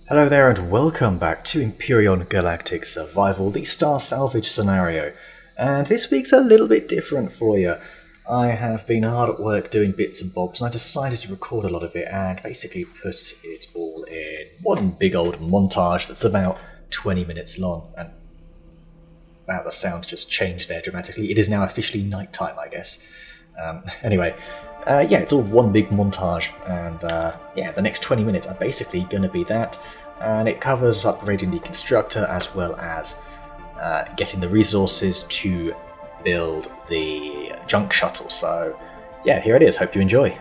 Hello there and welcome back to Empyrion Galactic Survival, the Star Salvage scenario. And this week's a little bit different for you. I have been hard at work doing bits and bobs and I decided to record a lot of it and basically put it all in one big old montage that's about 20 minutes long. And wow, the sound just changed there dramatically. It is now officially nighttime, I guess. It's all one big montage, and the next 20 minutes are basically going to be that, and it covers upgrading the constructor as well as getting the resources to build the junk shuttle. So, yeah, here it is. Hope you enjoy.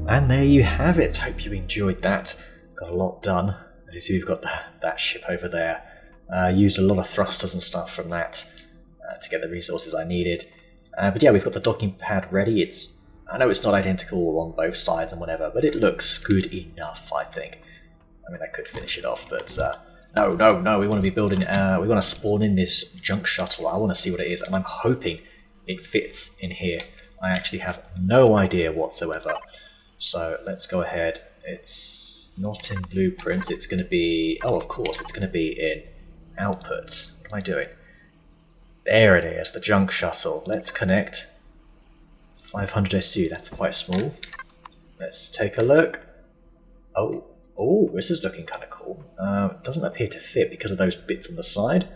And there you have it. Hope you enjoyed that. Got a lot done. As you see, we've got that ship over there. Used a lot of thrusters and stuff from that to get the resources I needed. But yeah, we've got the docking pad ready. I know it's not identical on both sides and whatever, but it looks good enough, I think. I mean, I could finish it off, but no, we want to be building, we want to spawn in this junk shuttle. I want to see what it is, and I'm hoping it fits in here. I actually have no idea whatsoever. So let's go ahead. It's not in blueprints, it's going to be, oh, of course, it's going to be in outputs. What am I doing? There it is, the junk shuttle. Let's connect. 500 SU, that's quite small. Let's take a look. Oh, this is looking kind of cool. It doesn't appear to fit because of those bits on the side.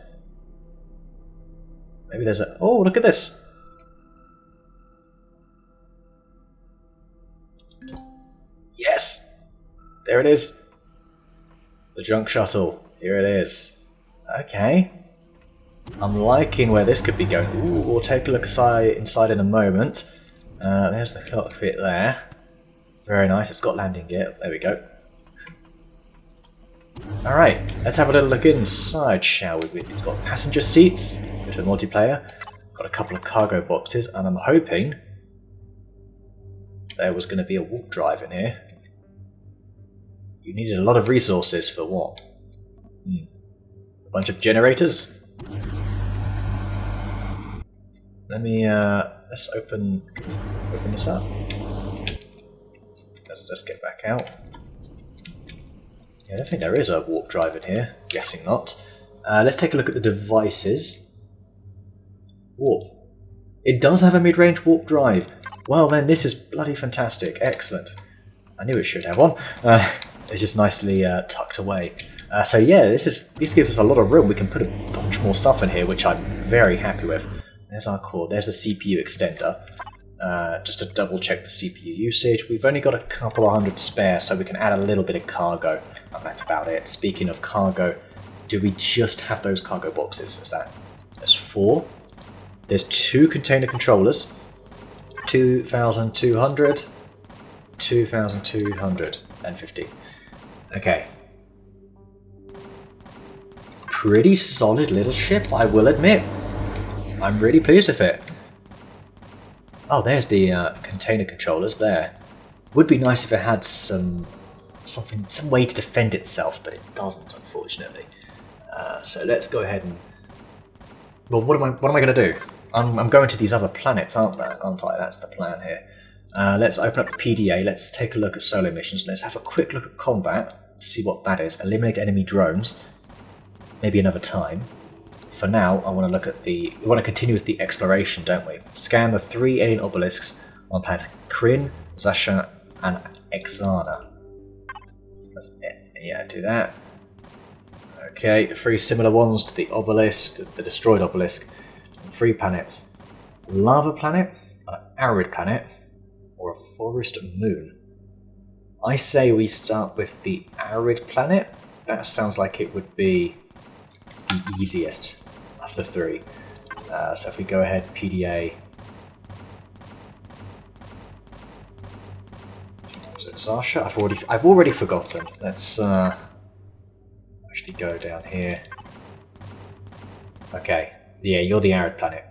Maybe there's a... Oh, look at this! Yes! There it is! The junk shuttle. Here it is. Okay. I'm liking where this could be going. Ooh, we'll take a look inside in a moment. There's the cockpit there. Very nice. It's got landing gear. There we go. Alright, let's have a little look inside, shall we? It's got passenger seats, good for the multiplayer. Got a couple of cargo boxes, and I'm hoping there was going to be a warp drive in here. You needed a lot of resources for what? A bunch of generators? Let me, let's open this up. Let's just get back out. Yeah, I don't think there is a warp drive in here. Guessing not. Let's take a look at the devices. Warp. It does have a mid-range warp drive. Well then, this is bloody fantastic. Excellent. I knew it should have one. It's just nicely tucked away. So yeah, this gives us a lot of room. We can put a bunch more stuff in here, which I'm very happy with. There's our core. There's the CPU extender. Just to double check the CPU usage. We've only got a couple of hundred spare, so we can add a little bit of cargo. And that's about it. Speaking of cargo, do we just have those cargo boxes? There's 4. There's 2 container controllers. 2,200. 2,250. Okay. Pretty solid little ship, I will admit. I'm really pleased with it. Oh, there's the container controllers there. Would be nice if it had some way to defend itself, but it doesn't, unfortunately. So let's go ahead and... Well, what am I going to do? I'm going to these other planets, aren't I? That's the plan here. Let's open up the PDA. Let's take a look at solo missions. Let's have a quick look at combat. See what that is. Eliminate enemy drones. Maybe another time. For now, I want to look at we want to continue with the exploration, don't we? Scan the 3 alien obelisks on planets Kryn, Zasha, and Exana. Yeah, do that. Okay, 3 similar ones to the obelisk, the destroyed obelisk. 3 planets. Lava planet, an arid planet, or a forest moon. I say we start with the arid planet. That sounds like it would be the easiest of the 3. So if we go ahead, PDA. Was it Zasha? I've already forgotten. Let's actually go down here. Okay, yeah, you're the arid planet.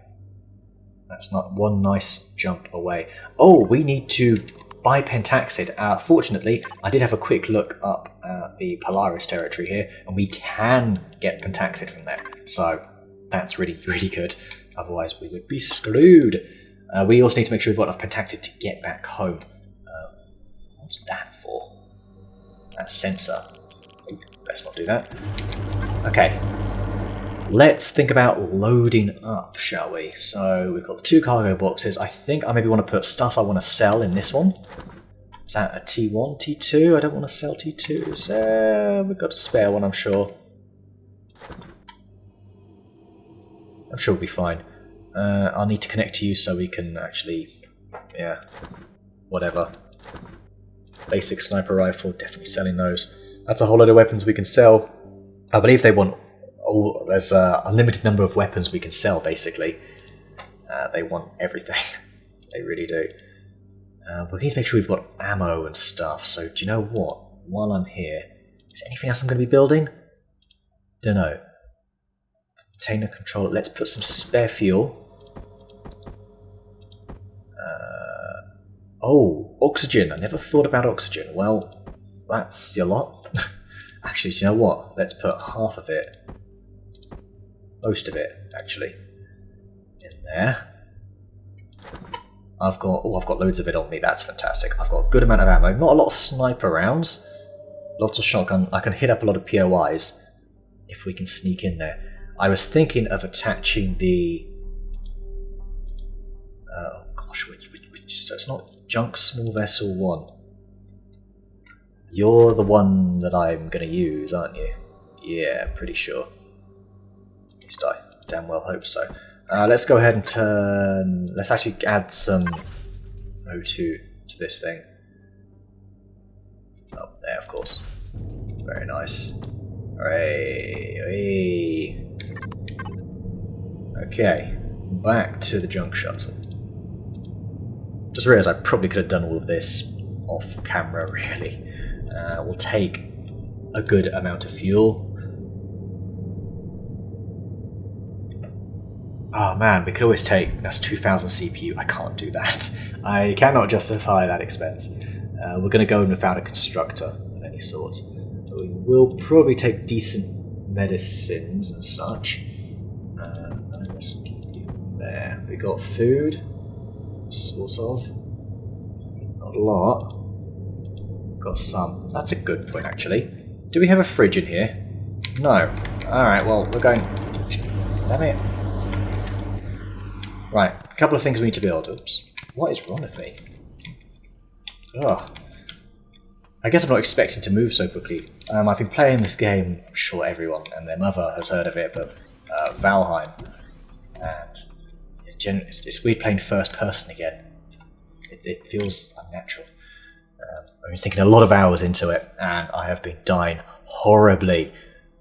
That's not one nice jump away. Oh, we need to buy Pentaxid. Fortunately, I did have a quick look up at the Polaris territory here, and we can get Pentaxid from there. So that's really, really good. Otherwise, we would be screwed. We also need to make sure we've got enough Pentaxid to get back home. What's that for? That sensor. Oh, let's not do that. Okay. Let's think about loading up, shall we? So we've got the 2 cargo boxes. I think I maybe want to put stuff I want to sell in this one. Is that a T1, T2? I don't want to sell T2s. We've got a spare one, I'm sure. I'm sure we'll be fine. I'll need to connect to you so we can actually... Yeah. Whatever. Basic sniper rifle, definitely selling those. That's a whole load of weapons we can sell. I believe they want... there's a limited number of weapons we can sell, basically. They want everything. They really do. We need to make sure we've got ammo and stuff, so do you know what? While I'm here, is there anything else I'm going to be building? Dunno. Container controller. Let's put some spare fuel. Oh, oxygen. I never thought about oxygen. Well, that's your lot. Actually, do you know what? Let's put half of it, most of it, actually, in there. I've got loads of it on me. That's fantastic. I've got a good amount of ammo. Not a lot of sniper rounds. Lots of shotgun. I can hit up a lot of POIs if we can sneak in there. I was thinking of attaching the... oh gosh, which so it's not Junk Small Vessel 1. You're the one that I'm going to use, aren't you? Yeah, I'm pretty sure. At least I damn well hope so. Let's go ahead and turn... Let's actually add some O2 to this thing. Oh, there, of course. Very nice. Hooray! Okay, back to the junk shuttle. Just realised I probably could have done all of this off camera, really. We'll take a good amount of fuel. Oh man, we could always take... That's 2,000 CPU. I can't do that. I cannot justify that expense. We're going to go in without a constructor of any sort. But we will probably take decent medicines and such. Let's keep you there. We got food. Sort of. Not a lot. Got some. That's a good point, actually. Do we have a fridge in here? No. Alright, well, we're going... Damn it. Right, a couple of things we need to build. Oops. What is wrong with me? Ugh. I guess I'm not expecting to move so quickly. I've been playing this game, I'm sure everyone and their mother has heard of it, but Valheim. And it's weird playing first person again. It feels unnatural. I've been sinking a lot of hours into it, and I have been dying horribly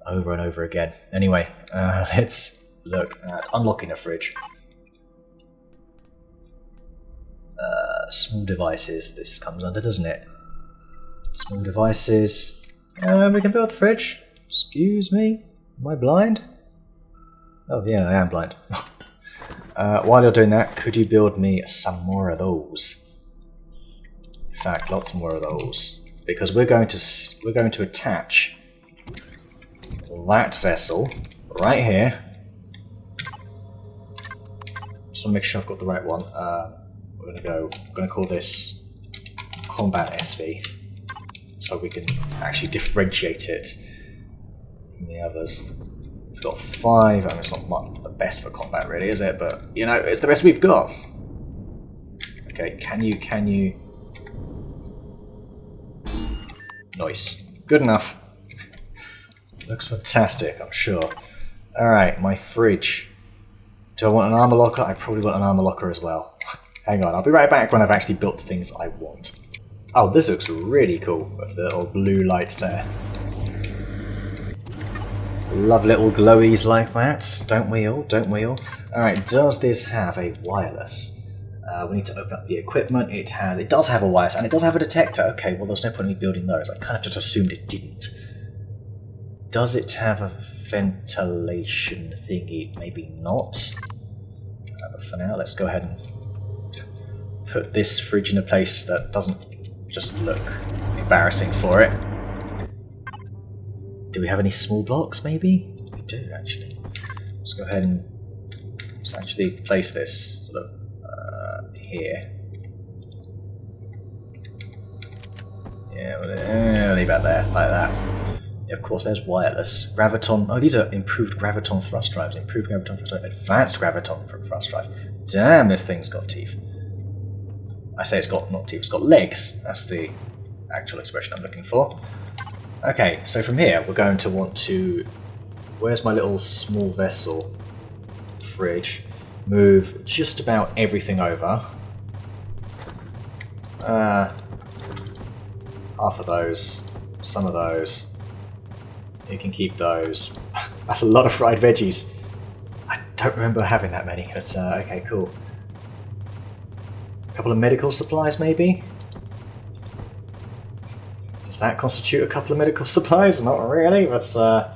over and over again. Anyway, let's look at unlocking a fridge. Small devices, this comes under, doesn't it? Small devices. We can build the fridge. Excuse me? Am I blind? Oh yeah, I am blind. While you're doing that, could you build me some more of those? In fact, lots more of those, because we're going to attach that vessel right here. Just want to make sure I've got the right one. We're going to call this Combat SV, so we can actually differentiate it from the others. It's got 5. I mean, it's not the best for combat, really, is it? But you know, it's the best we've got. Okay, can you? Nice, good enough. Looks fantastic, I'm sure. All right, my fridge. Do I want an armor locker? I probably want an armor locker as well. Hang on, I'll be right back when I've actually built the things I want. Oh, this looks really cool with the little blue lights there. Love little glowies like that, don't we all? Don't we all? Alright, does this have a wireless? We need to open up the equipment. It does have a wireless, and it does have a detector. Okay, well there's no point in me building those. I kind of just assumed it didn't. Does it have a ventilation thingy? Maybe not. But for now, let's go ahead and put this fridge in a place that doesn't just look embarrassing for it. Do we have any small blocks, maybe? We do, actually. Let's go ahead and let's actually place this sort of here. Yeah, we'll leave that there, like that. Yeah, of course, there's wireless. Graviton. Oh, these are improved graviton thrust drives. Improved graviton thrust drive. Advanced graviton thrust drive. Damn, this thing's got teeth. I say it's got, not teeth, it's got legs. That's the actual expression I'm looking for. Okay, so from here we're going to want to... Where's my little small vessel fridge? Move just about everything over. Half of those. Some of those. You can keep those. That's a lot of fried veggies. I don't remember having that many, but okay, cool. couple of medical supplies, maybe? Does that constitute a couple of medical supplies? Not really, but I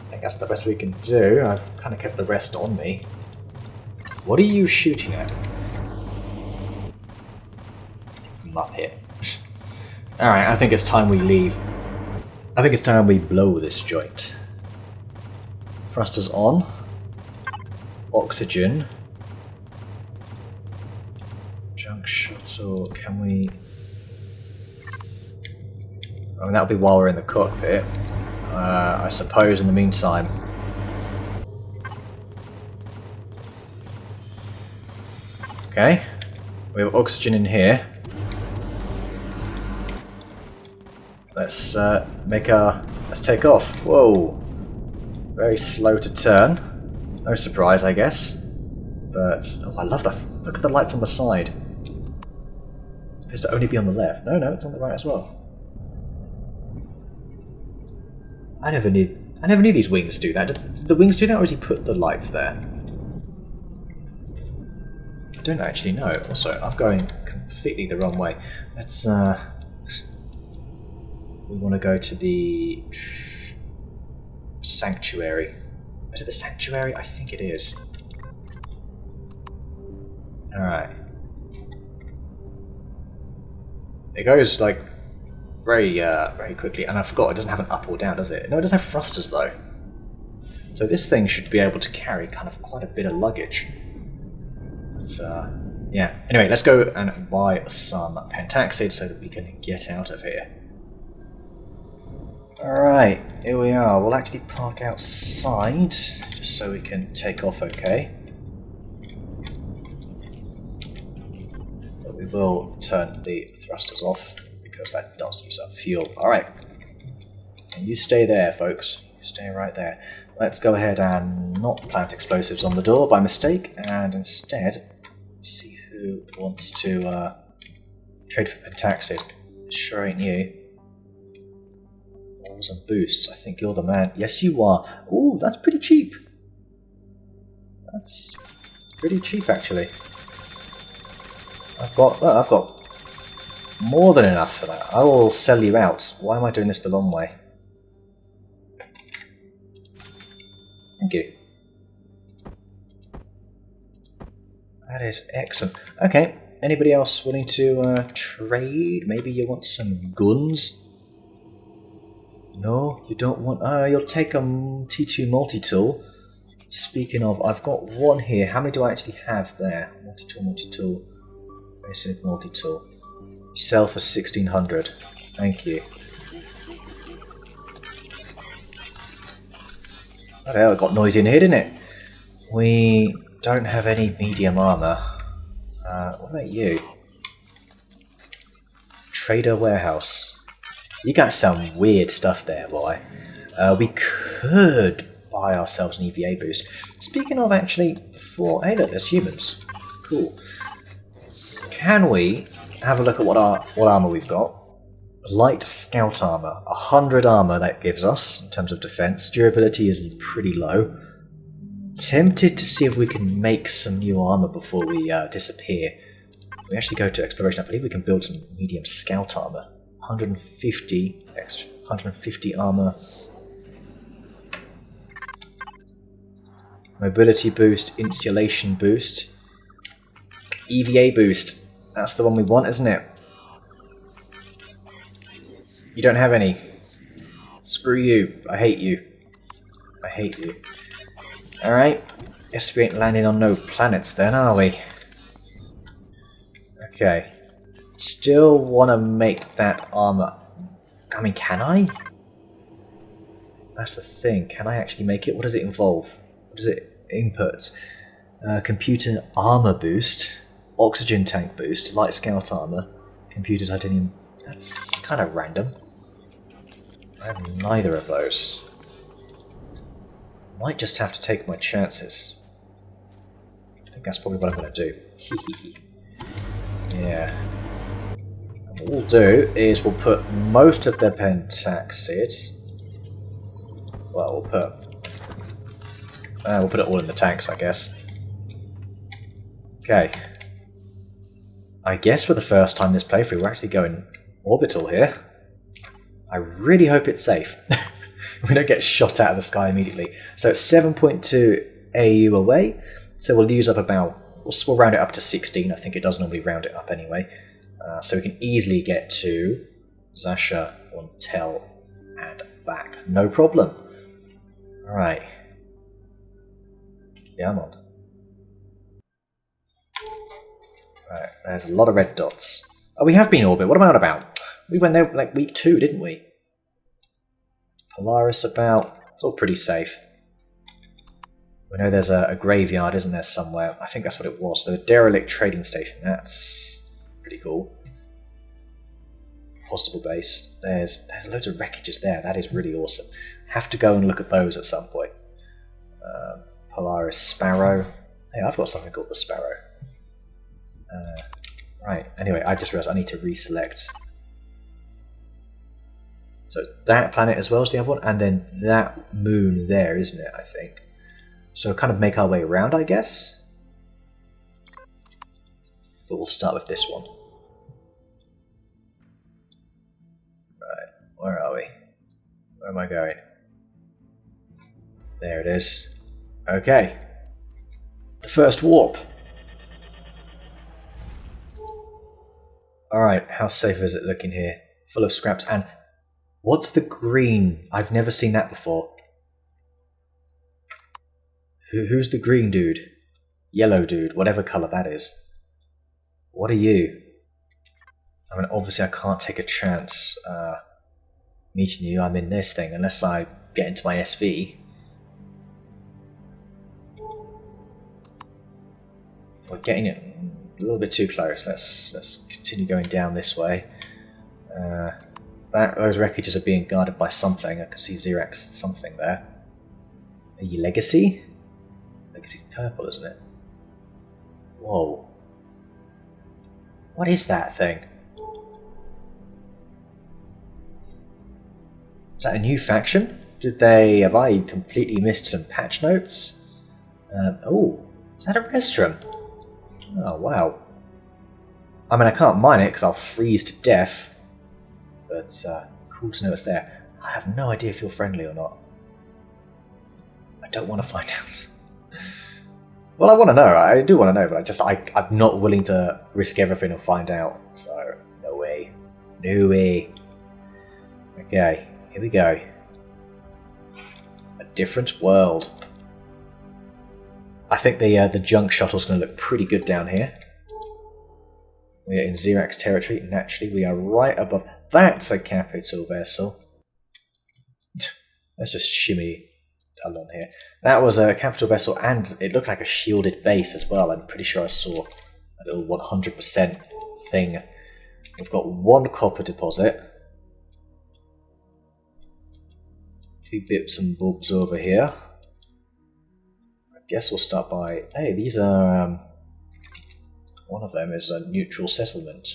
think that's the best we can do. I've kind of kept the rest on me. What are you shooting at? Muppet. Alright, I think it's time we leave. I think it's time we blow this joint. Thrusters on. Oxygen. Junk shuttle, can we... I mean, that'll be while we're in the cockpit. I suppose in the meantime. Okay. We have oxygen in here. Let's let's take off. Whoa. Very slow to turn. No surprise, I guess. But, oh, I love the... Look at the lights on the side. It appears to only be on the left. No, it's on the right as well. I never knew these wings do that. Did the wings do that, or did he put the lights there? I don't actually know. Also, I'm going completely the wrong way. Let's, we want to go to the... Sanctuary. Is it the Sanctuary? I think it is. Alright. It goes, like, very quickly, and I forgot, it doesn't have an up or down, does it? No, it doesn't have thrusters, though. So this thing should be able to carry kind of quite a bit of luggage. But, yeah. Anyway, let's go and buy some pentaxid so that we can get out of here. Alright, here we are. We'll actually park outside, just so we can take off okay. But we will turn the thrusters off, because that does use up fuel. Alright. And you stay there, folks. You stay right there. Let's go ahead and not plant explosives on the door by mistake, and instead see who wants to trade for pentaxid. Sure ain't you. Walls and boosts. I think you're the man. Yes, you are. Ooh, that's pretty cheap. That's pretty cheap, actually. I've got more than enough for that. I will sell you out. Why am I doing this the long way? Thank you. That is excellent. Okay, anybody else willing to trade? Maybe you want some guns? No, you don't want... you'll take a T2 multi-tool. Speaking of, I've got one here. How many do I actually have there? Multi-tool. Basic multi-tool. Sell for 1600. Thank you. What the hell, it got noisy in here, didn't it? We don't have any medium armor. What about you? Trader warehouse. You got some weird stuff there, boy. We could buy ourselves an EVA boost. Speaking of, actually, hey look, there's humans. Cool. Can we have a look at what armor we've got? Light scout armor. 100 armor that gives us in terms of defense. Durability is pretty low. Tempted to see if we can make some new armor before we disappear. We actually go to exploration. I believe we can build some medium scout armor. 150 extra. 150 armor. Mobility boost. Insulation boost. EVA boost. That's the one we want, isn't it? You don't have any. Screw you. I hate you. I hate you. Alright. Guess we ain't landing on no planets then, are we? Okay. Still want to make that armor... I mean, can I? That's the thing. Can I actually make it? What does it involve? What does it input? Computer armor boost. Oxygen tank boost. Light scout armor. Computer titanium... That's kind of random. I have neither of those. Might just have to take my chances. I think that's probably what I'm going to do. Yeah. And what we'll do is we'll put most of the pentaxid... Well, we'll put it all in the tanks, I guess. Okay. I guess for the first time this playthrough, we're actually going orbital here. I really hope it's safe. We don't get shot out of the sky immediately. So it's 7.2 AU away. So we'll use up about... We'll round it up to 16. I think it does normally round it up anyway. So we can easily get to Zasha, on Tel, and back. No problem. Alright. Come on. Right, there's a lot of red dots. Oh, we have been in orbit. What am I on about? We went there like week 2, didn't we? Polaris about. It's all pretty safe. We know there's a graveyard, isn't there, somewhere? I think that's what it was. So the derelict trading station. That's pretty cool. Possible base. There's loads of wreckages there. That is really awesome. Have to go and look at those at some point. Polaris Sparrow. Hey, I've got something called the Sparrow. Right, anyway, I just realised I need to reselect. So it's that planet as well as the other one, and then that moon there, isn't it, I think? So kind of make our way around, I guess. But we'll start with this one. Right, where are we? Where am I going? There it is. Okay. The first warp. Alright, how safe is it looking here? Full of scraps. And what's the green? I've never seen that before. Who's the green dude? Yellow dude, whatever colour that is. What are you? I mean, obviously I can't take a chance meeting you. I'm in this thing, unless I get into my SV. We're getting it a little bit too close. Let's continue going down this way. Those wreckages are being guarded by something. I can see Xerax something there. Are you Legacy? Legacy's purple, isn't it? Whoa. What is that thing? Is that a new faction? Have I completely missed some patch notes? Oh, is that a restaurant? Oh, wow. I mean, I can't mine it because I'll freeze to death. But cool to know it's there. I have no idea if you're friendly or not. I don't want to find out. Well, I want to know. I do want to know, but I'm not willing to risk everything and find out. So, no way. No way. Okay, here we go. A different world. I think the junk shuttle's going to look pretty good down here. We are in Xerax territory. Naturally, we are right above. That's a capital vessel. Let's just shimmy along here. That was a capital vessel, and it looked like a shielded base as well. I'm pretty sure I saw a little 100% thing. We've got one copper deposit. A few bips and bobs over here. I guess we'll start by... Hey, these are... one of them is a neutral settlement.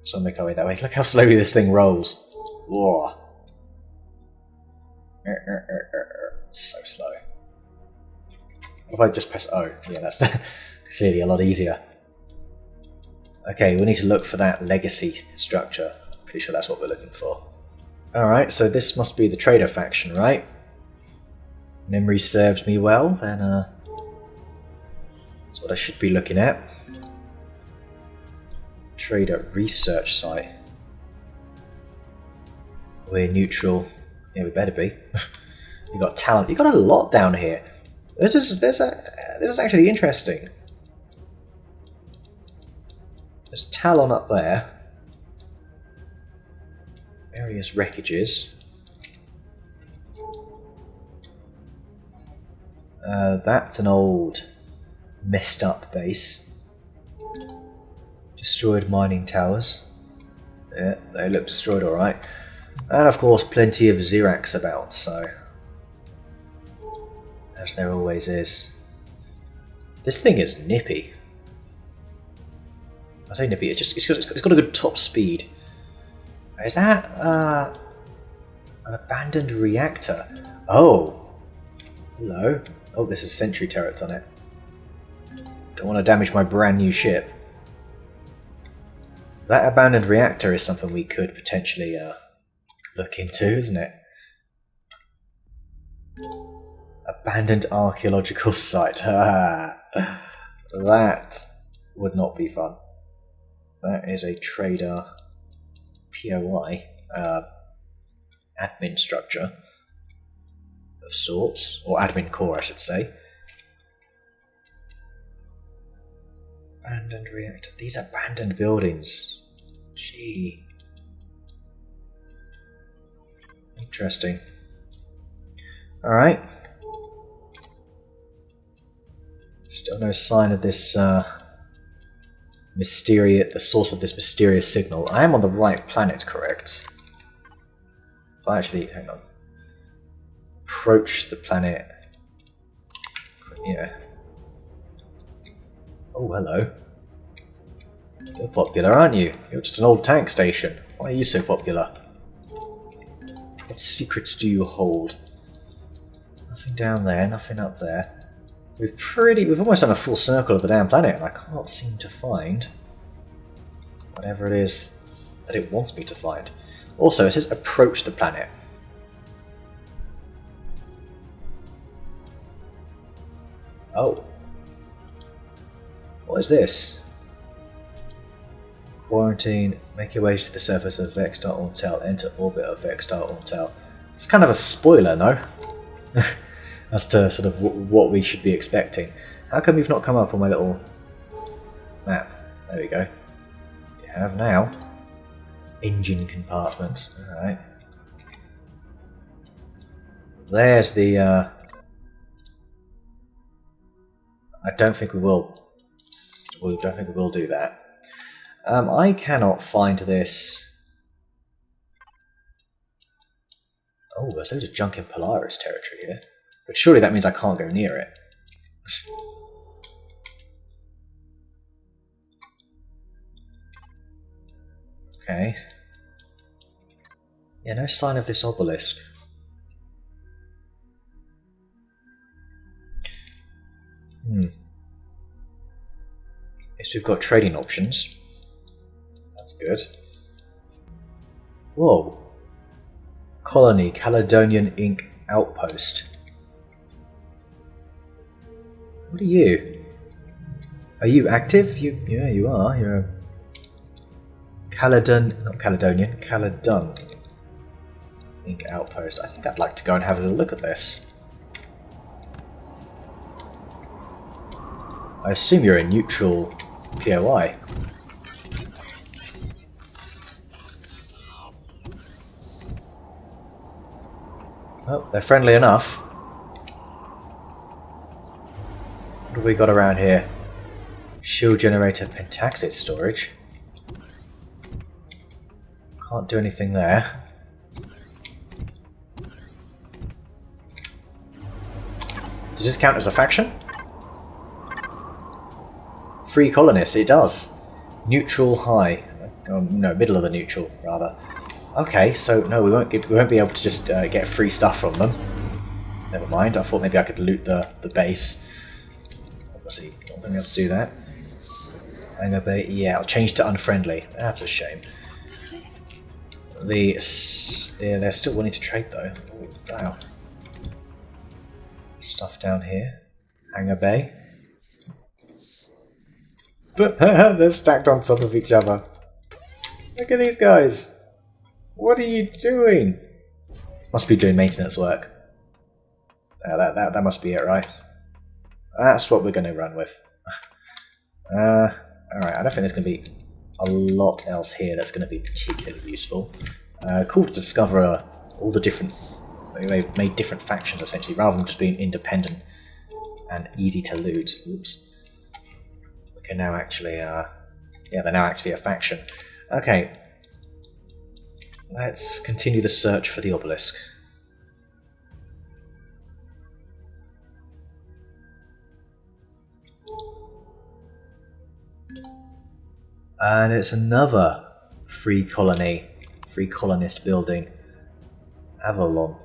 So I'll make our way that way. Look how slowly this thing rolls. Whoa. So slow. What if I just press O? Yeah, that's clearly a lot easier. Okay, we need to look for that legacy structure. Pretty sure that's what we're looking for. Alright, so this must be the trader faction, right? Memory serves me well, then that's what I should be looking at. Trader research site. We're neutral. Yeah, we better be. You got talent. You got a lot down here. This is actually interesting. There's Talon up there. Various wreckages. That's an old, messed up base. Destroyed mining towers. Yeah, they look destroyed alright. And of course plenty of Xerax about, so... as there always is. This thing is nippy. I say nippy, it's got a good top speed. Is that an abandoned reactor? Oh! Hello. Oh, this is sentry turrets on it. Don't want to damage my brand new ship. That abandoned reactor is something we could potentially look into, isn't it? Abandoned archaeological site. That would not be fun. That is a trader POI admin structure of sorts, or admin core, I should say. Abandoned reactor. These abandoned buildings. Gee. Interesting. Alright. Still no sign of this the source of this mysterious signal. I am on the right planet, correct? If I actually, hang on. Approach the planet. Yeah. Oh, hello. You're popular, aren't you? You're just an old tank station. Why are you so popular? What secrets do you hold? Nothing down there, nothing up there. We've almost done a full circle of the damn planet, and I can't seem to find whatever it is that it wants me to find. Also, it says approach the planet. Oh. What is this? Quarantine, make your way to the surface of Vexstar Orntel, enter orbit of Vexstar Orntel. It's kind of a spoiler, no? As to sort of what we should be expecting. How come you've not come up on my little map? There we go. You have now. Engine compartment. Alright. There's the... I don't think we will... We don't think we will do that. I cannot find this... Oh, there's loads of junk in Polaris territory here. But surely that means I can't go near it. Okay. Yeah, no sign of this obelisk. At least we've got trading options. That's good. Whoa. Colony, Caledonian Inc. Outpost. What are you? Are you active? Yeah, you are. You're a Caledon Inc. Outpost. I think I'd like to go and have a little look at this. I assume you're a neutral POI. Oh, they're friendly enough. What have we got around here? Shield generator, pentaxid storage. Can't do anything there. Does this count as a faction? Free colonists, it does. Neutral high. No, middle of the neutral, rather. Okay, so no, we won't be able to just get free stuff from them. Never mind, I thought maybe I could loot the base. Obviously, not going to be able to do that. Hangar bay, yeah, I'll change to unfriendly. That's a shame. They're still wanting to trade though. Oh, wow. Stuff down here. Hangar bay. But they're stacked on top of each other. Look at these guys. What are you doing? Must be doing maintenance work. That must be it, right? That's what we're going to run with. Alright, I don't think there's going to be a lot else here that's going to be particularly useful. Cool to discover all the different... They've made different factions, essentially, rather than just being independent and easy to loot. Oops. We can now actually... yeah, they're now actually a faction. Okay. Let's continue the search for the obelisk. And it's another free colonist building. Avalon.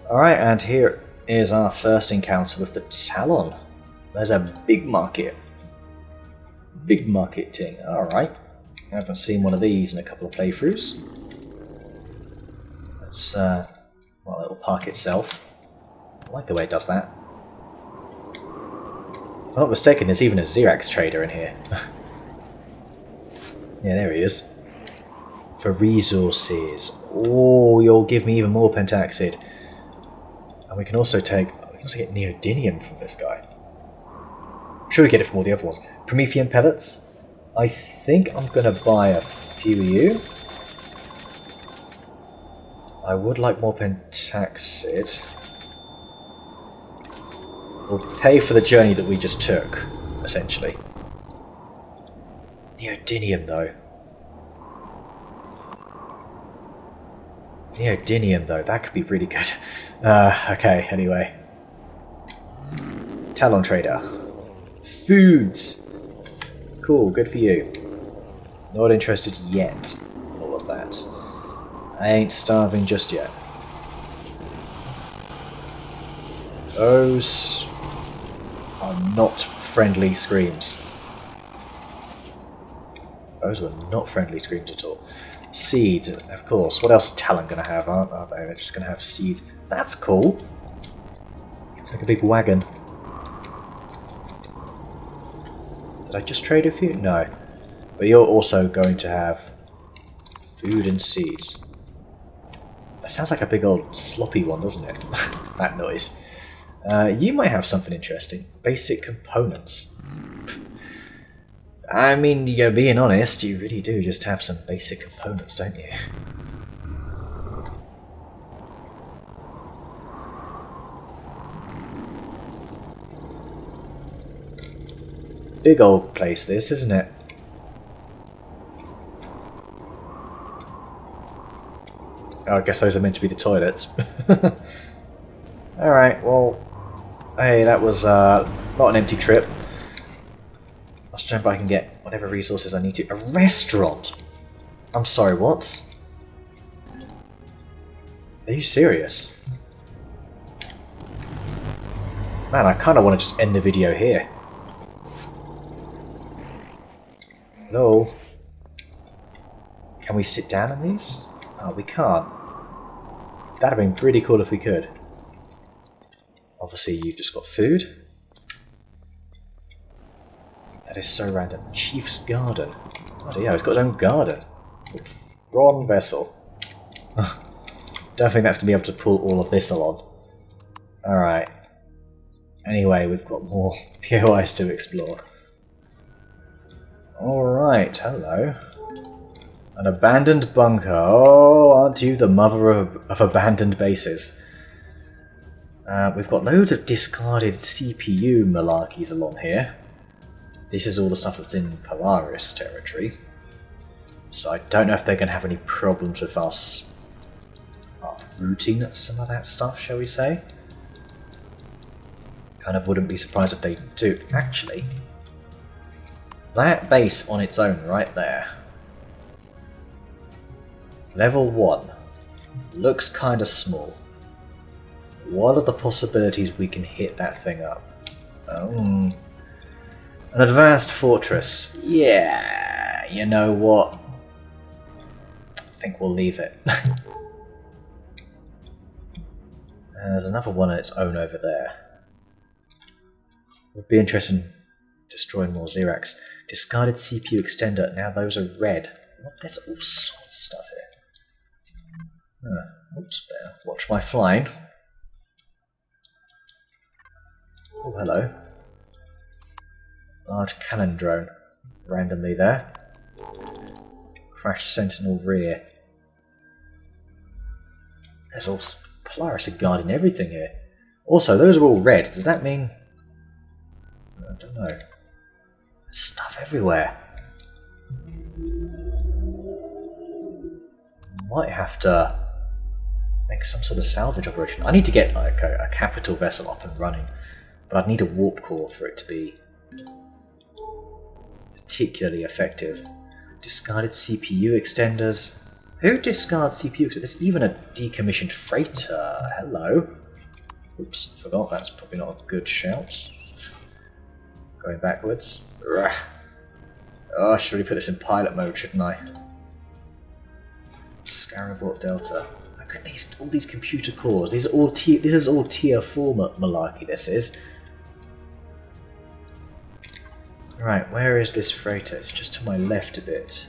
Alright, and here is our first encounter with the Talon. There's a big market. Big marketing. Alright. I haven't seen one of these in a couple of playthroughs. Let's, well, it'll park itself. I like the way it does that. If I'm not mistaken, there's even a Xerax trader in here. Yeah, there he is. For resources. Oh, you'll give me even more pentaxid. And we can also get neodymium from this guy. I'm sure we get it from all the other ones. Promethean pellets. I think I'm going to buy a few of you. I would like more pentaxid. We'll pay for the journey that we just took, essentially. Neodymium, though. Neodymium, though. That could be really good. Okay, anyway. Talon Trader. Foods. Cool, good for you. Not interested yet in all of that. I ain't starving just yet. Those are not friendly screams. Those were not friendly screams at all. Seeds, of course. What else is Talon going to have, are they? They're just going to have seeds. That's cool. It's like a big wagon. Did I just trade a few? No. But you're also going to have food and seeds. That sounds like a big old sloppy one, doesn't it? That noise. You might have something interesting. Basic components. I mean, you're being honest, you really do just have some basic components, don't you? Big old place this, isn't it? Oh, I guess those are meant to be the toilets. Alright, well, hey, that was not an empty trip. Let's jump back and get whatever resources I need to. A restaurant? I'm sorry, what? Are you serious? Man, I kind of want to just end the video here. Hello? Can we sit down in these? Oh, we can't. That'd have been pretty cool if we could. Obviously, you've just got food. That is so random. Chief's Garden. Oh yeah, he's got his own garden. Wrong vessel. Don't think that's going to be able to pull all of this along. Alright. Anyway, we've got more POIs to explore. Alright, hello. An abandoned bunker. Oh, aren't you the mother of abandoned bases? We've got loads of discarded CPU malarkeys along here. This is all the stuff that's in Polaris territory. So I don't know if they're going to have any problems with us uprooting some of that stuff, shall we say. Kind of wouldn't be surprised if they do. Actually, that base on its own right there. Level 1. Looks kind of small. What are the possibilities we can hit that thing up? An advanced fortress. Yeah, you know what? I think we'll leave it. There's another one on its own over there. Would be interested in destroying more Xerax. Discarded CPU extender. Now those are red. What? There's all sorts of stuff here. Oops, there. Watch my flying. Oh, hello. Large cannon drone. Randomly there. Crash Sentinel rear. There's all Polaris are guarding everything here. Also, those are all red. Does that mean... I don't know. There's stuff everywhere. Might have to make some sort of salvage operation. I need to get like a capital vessel up and running, but I'd need a warp core for it to be particularly effective. Discarded CPU extenders. Who discards CPU extenders? There's even a decommissioned freighter. Hello. Oops, forgot. That's probably not a good shout. Going backwards. Ugh. Oh, I should really put this in pilot mode, shouldn't I? Scarabort Delta. Look at these, all these computer cores. These are all this is all tier 4 malarkey, this is. Right, where is this freighter? It's just to my left a bit.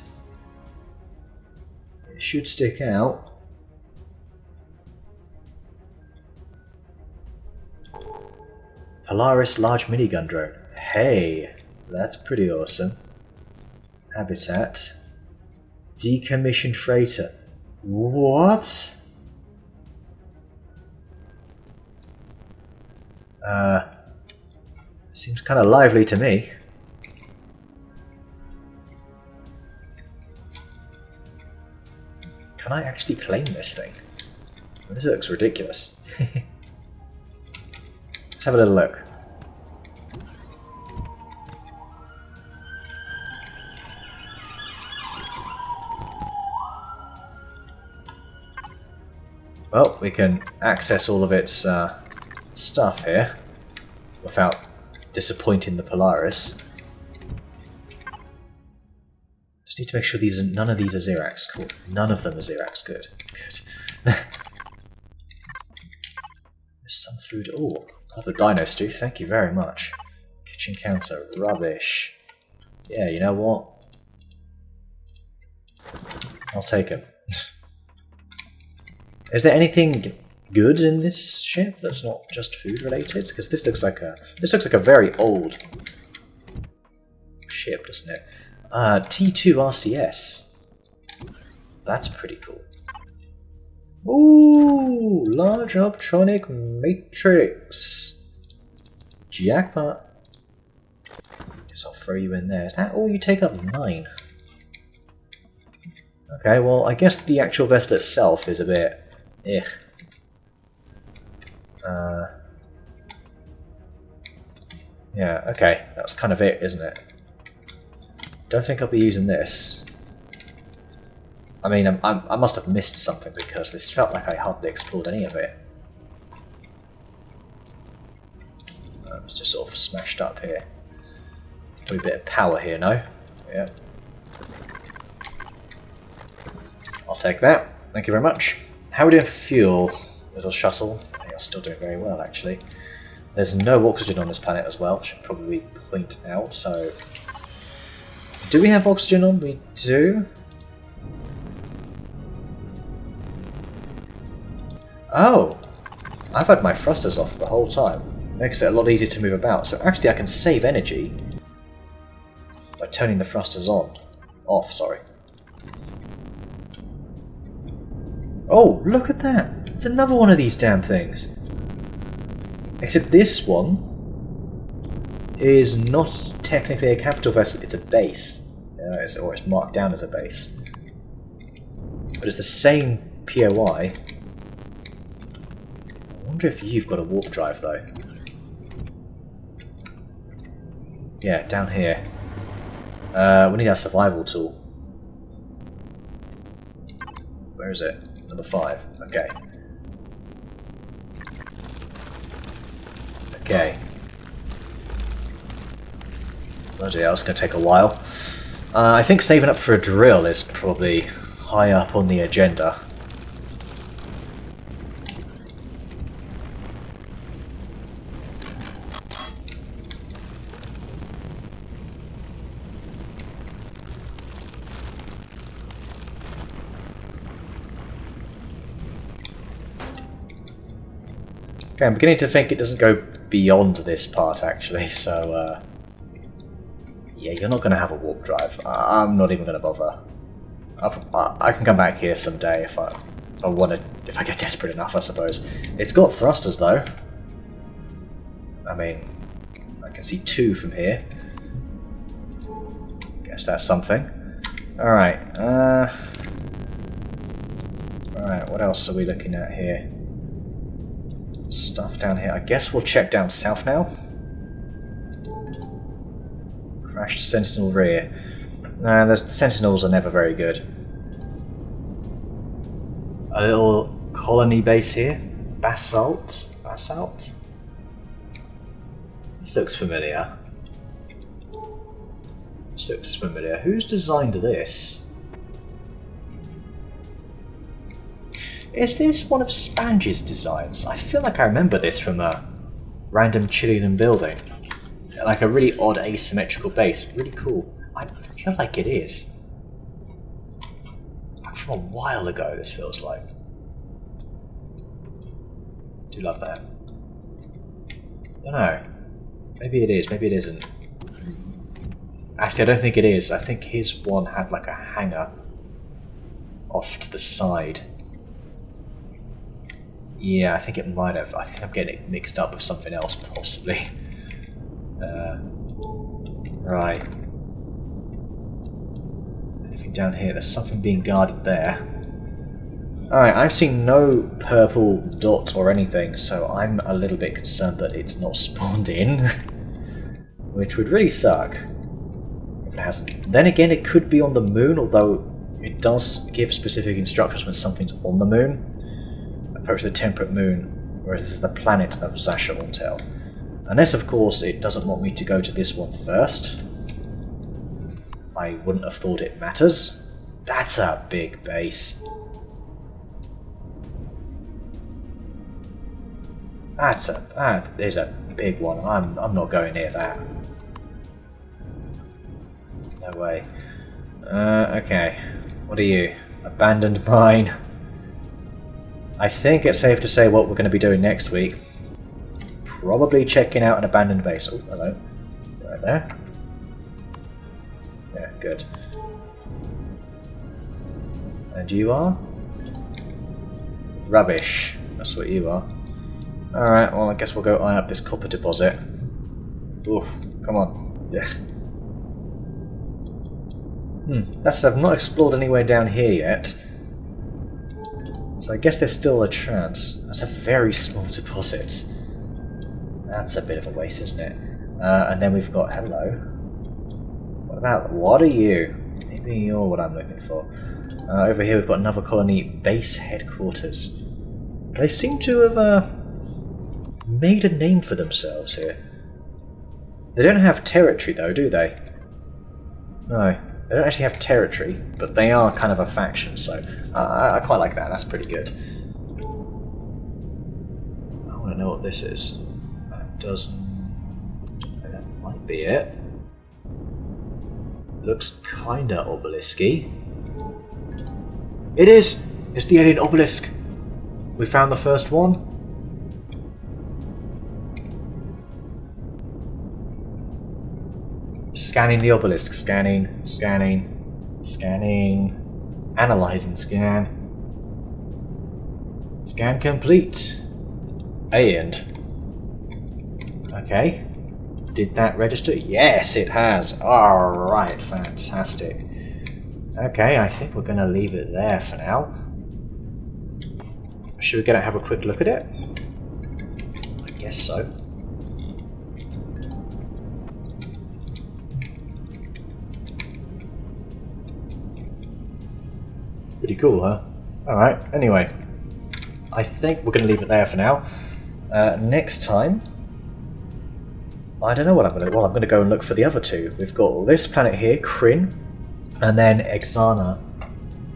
It should stick out. Polaris Large Minigun Drone. Hey, that's pretty awesome. Habitat. Decommissioned freighter. What? Seems kind of lively to me. Can I actually claim this thing? This looks ridiculous. Let's have a little look. Well, we can access all of its stuff here without disappointing the Polaris. Just need to make sure none of these are Xerax. Cool. None of them are Xerax. Good. Good. There's some food. Oh, I'll have the dino stew. Thank you very much. Kitchen counter. Rubbish. Yeah, you know what? I'll take him. Is there anything good in this ship that's not just food related? Because this looks like a very old ship, doesn't it? T2 RCS. That's pretty cool. Ooh, large optronic matrix. Jackpot. Guess I'll throw you in there. Is that all you take up? 9. Okay, well, I guess the actual vessel itself is a bit... ugh. Yeah, okay. That's kind of it, isn't it? Don't think I'll be using this. I mean, I must have missed something because this felt like I hardly explored any of it. It's just sort of smashed up here. Probably a bit of power here, no? Yeah. I'll take that. Thank you very much. How are we doing for fuel, little shuttle? I think I'm still doing very well, actually. There's no oxygen on this planet as well, should probably point out, so... Do we have oxygen on? We do. Oh! I've had my thrusters off the whole time. Makes it a lot easier to move about. So actually I can save energy by turning the thrusters on. Off, sorry. Oh, look at that! It's another one of these damn things. Except this one is not technically a capital vessel, it's a base. Or it's marked down as a base. But it's the same POI. I wonder if you've got a warp drive though. Yeah, down here. We need our survival tool. Where is it? Number 5. Okay. Okay. Bloody hell, it's going to take a while. I think saving up for a drill is probably high up on the agenda. Okay, I'm beginning to think it doesn't go beyond this part actually, so yeah, you're not going to have a warp drive. I'm not even going to bother. I can come back here someday if I want to, if I get desperate enough, I suppose. It's got thrusters though. I mean, I can see 2 from here. Guess that's something. Alright, alright, what else are we looking at here? Stuff down here. I guess we'll check down south now. Crashed Sentinel rear. Nah, the Sentinels are never very good. A little colony base here. Basalt? Basalt? This looks familiar. This looks familiar. Who's designed this? Is this one of Spange's designs? I feel like I remember this from a random Chilean building. Like a really odd asymmetrical base. Really cool. I feel like it is. Like from a while ago, this feels like. Do love that. Don't know. Maybe it is, maybe it isn't. Actually, I don't think it is. I think his one had like a hanger off to the side. Yeah, I think it might have. I think I'm getting it mixed up with something else, possibly. Right. Anything down here? There's something being guarded there. Alright, I've seen no purple dot or anything, so I'm a little bit concerned that it's not spawned in. Which would really suck if it hasn't. Then again, it could be on the moon, although it does give specific instructions when something's on the moon. Approach the temperate moon, whereas this is the planet of Shuttle. Unless, of course, it doesn't want me to go to this one first. I wouldn't have thought it matters. That's a big base. That is a big one. I'm not going near that. No way. Okay. What are you? Abandoned mine. I think it's safe to say what we're going to be doing next week. Probably checking out an abandoned base. Oh, hello. Right there. Yeah, good. And you are? Rubbish. That's what you are. Alright, well I guess we'll go eye up this copper deposit. Oof, come on. Yeah. I've not explored anywhere down here yet. So I guess there's still a chance. That's a very small deposit. That's a bit of a waste, isn't it? And then we've got... Hello. What are you? Maybe you're what I'm looking for. Over here we've got another colony base headquarters. They seem to have made a name for themselves here. They don't have territory though, do they? No. They don't actually have territory, but they are kind of a faction, so I quite like that. That's pretty good. I want to know what this is. That doesn't... That might be it. Looks kinda obelisky. It is! It's the alien obelisk! We found the first one. Scanning the obelisk. Scanning. Analyzing scan. Scan complete. And. Okay. Did that register? Yes, it has. Alright, fantastic. Okay, I think we're going to leave it there for now. Should we go and have a quick look at it? I guess so. Pretty cool, huh? Alright, anyway. I think we're going to leave it there for now. Next time... I don't know what I'm going to... Well, I'm going to go and look for the other two. We've got this planet here, Kryn, and then Exana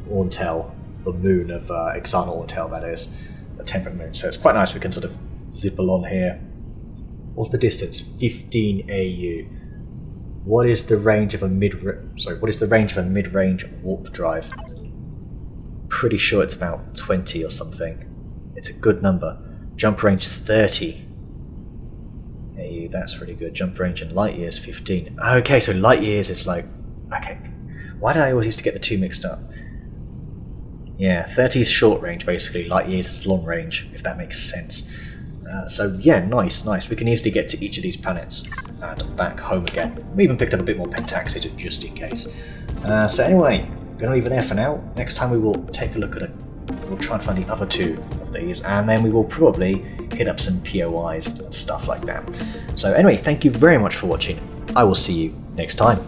Orntel, the moon of Exana Orntel, that is. The temperate moon. So it's quite nice we can sort of zip along here. What's the distance? 15 AU. What is the range of a mid-range warp drive? Pretty sure it's about 20 or something. It's a good number. Jump range 30. Hey, that's really good. Jump range in light years 15. Okay, so light years is like... Okay. Why did I always used to get the two mixed up? Yeah, 30 is short range basically. Light years is long range, if that makes sense. So yeah, nice. We can easily get to each of these planets and back home again. We even picked up a bit more pentaxid just in case. So anyway... Gonna leave it there for now. Next time we will take a look at it. We'll try and find the other two of these, and then we will probably hit up some POIs and stuff like that. So anyway, thank you very much for watching. I will see you next time.